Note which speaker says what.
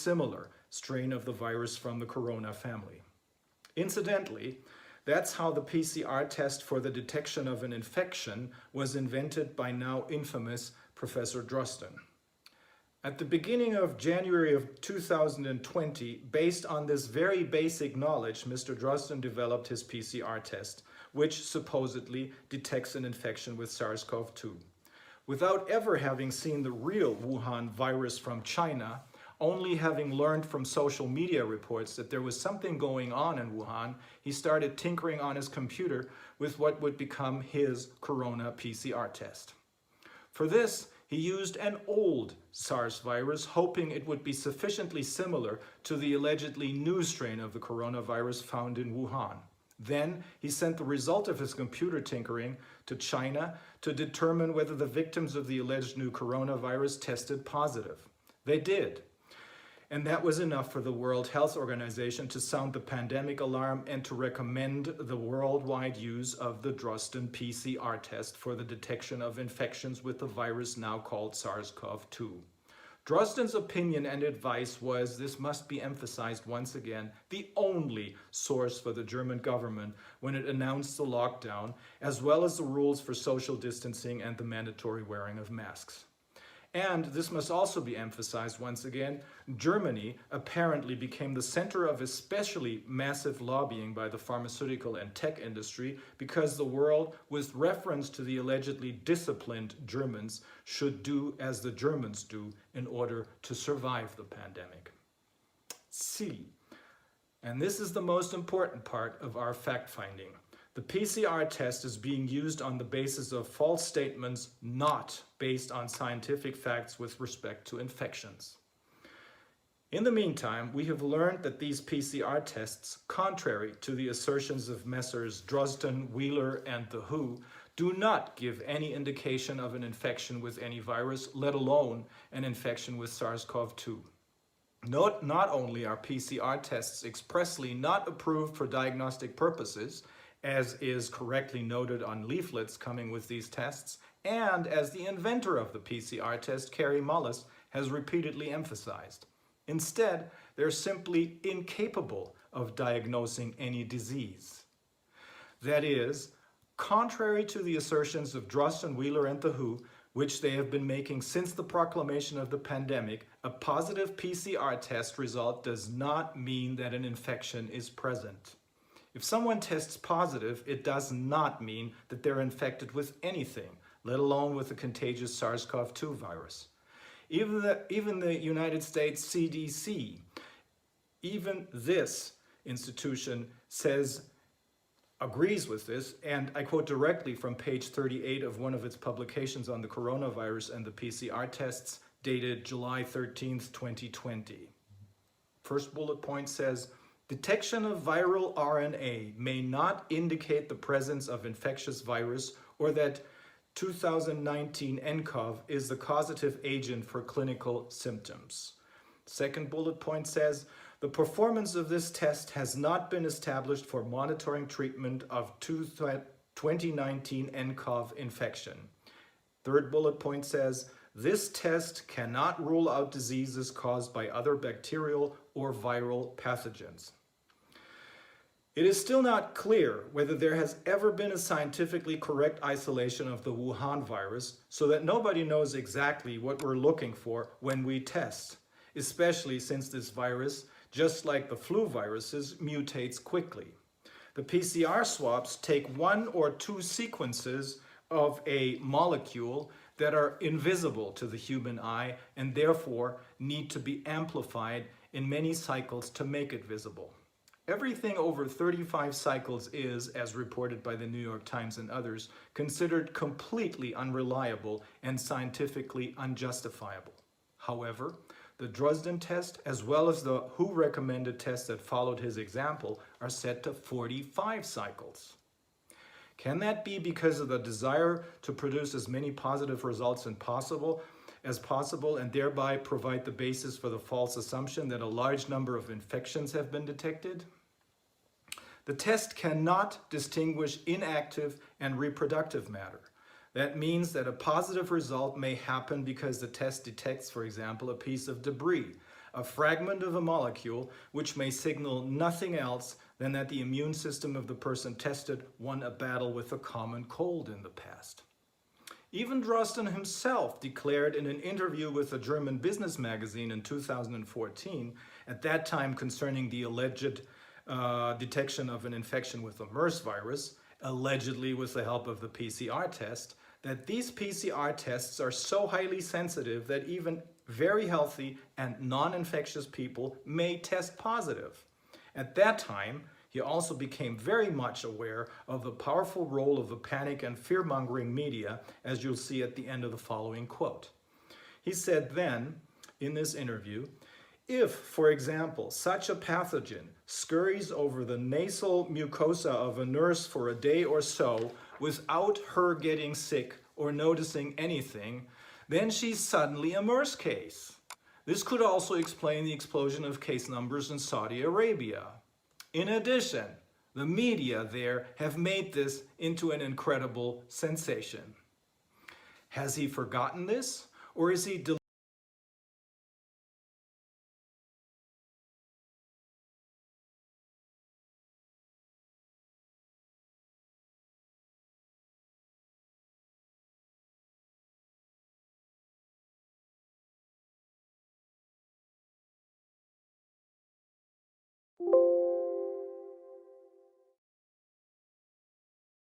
Speaker 1: similar strain of the virus from the corona family. Incidentally, that's how the PCR test for the detection of an infection was invented by now infamous Professor Drosten. At the beginning of January of 2020, based on this very basic knowledge, Mr. Drosten developed his PCR test, which supposedly detects an infection with SARS-CoV-2. Without ever having seen the real Wuhan virus from China, only having learned from social media reports that there was something going on in Wuhan, he started tinkering on his computer with what would become his corona PCR test. For this, he used an old SARS virus, hoping it would be sufficiently similar to the allegedly new strain of the coronavirus found in Wuhan. Then he sent the result of his computer tinkering to China to determine whether the victims of the alleged new coronavirus tested positive. They did. And that was enough for the World Health Organization to sound the pandemic alarm and to recommend the worldwide use of the Drosten PCR test for the detection of infections with the virus now called SARS-CoV-2. Drosten's opinion and advice was, this must be emphasized once again, the only source for the German government when it announced the lockdown, as well as the rules for social distancing and the mandatory wearing of masks. And this must also be emphasized once again, Germany apparently became the center of especially massive lobbying by the pharmaceutical and tech industry because the world, with reference to the allegedly disciplined Germans, should do as the Germans do in order to survive the pandemic. See, and this is the most important part of our fact-finding. The PCR test is being used on the basis of false statements, not based on scientific facts with respect to infections. In the meantime, we have learned that these PCR tests, contrary to the assertions of Messrs. Drosten, Wheeler, and the WHO, do not give any indication of an infection with any virus, let alone an infection with SARS-CoV-2. Not only are PCR tests expressly not approved for diagnostic purposes, as is correctly noted on leaflets coming with these tests, and as the inventor of the PCR test, Kary Mullis, has repeatedly emphasized. Instead, they're simply incapable of diagnosing any disease. That is, contrary to the assertions of Drosten, Wheeler, and the WHO, which they have been making since the proclamation of the pandemic, a positive PCR test result does not mean that an infection is present. If someone tests positive, it does not mean that they're infected with anything, let alone with the contagious SARS-CoV-2 virus. Even the United States CDC, even this institution agrees with this, and I quote directly from page 38 of one of its publications on the coronavirus and the PCR tests, dated July 13th, 2020. First bullet point says, detection of viral RNA may not indicate the presence of infectious virus or that 2019 nCoV is the causative agent for clinical symptoms. Second bullet point says, the performance of this test has not been established for monitoring treatment of 2019 nCoV infection. Third bullet point says, this test cannot rule out diseases caused by other bacterial or viral pathogens. It is still not clear whether there has ever been a scientifically correct isolation of the Wuhan virus, so that nobody knows exactly what we're looking for when we test, especially since this virus, just like the flu viruses, mutates quickly. The PCR swabs take one or two sequences of a molecule that are invisible to the human eye and therefore need to be amplified in many cycles to make it visible. Everything over 35 cycles is, as reported by the New York Times and others, considered completely unreliable and scientifically unjustifiable. However, the Drosten test, as well as the WHO-recommended tests that followed his example, are set to 45 cycles. Can that be because of the desire to produce as many positive results as possible and thereby provide the basis for the false assumption that a large number of infections have been detected? The test cannot distinguish inactive and reproductive matter. That means that a positive result may happen because the test detects, for example, a piece of debris, a fragment of a molecule, which may signal nothing else than that the immune system of the person tested won a battle with a common cold in the past. Even Drosten himself declared in an interview with a German business magazine in 2014, at that time concerning the alleged detection of an infection with the MERS virus, allegedly with the help of the PCR test, that these PCR tests are so highly sensitive that even very healthy and non-infectious people may test positive. At that time, he also became very much aware of the powerful role of the panic and fear-mongering media, as you'll see at the end of the following quote. He said then, in this interview, if, for example, such a pathogen scurries over the nasal mucosa of a nurse for a day or so without her getting sick or noticing anything, then she's suddenly a MERS case. This could also explain the explosion of case numbers in Saudi Arabia. In addition, the media there have made this into an incredible sensation. Has he forgotten this, or is he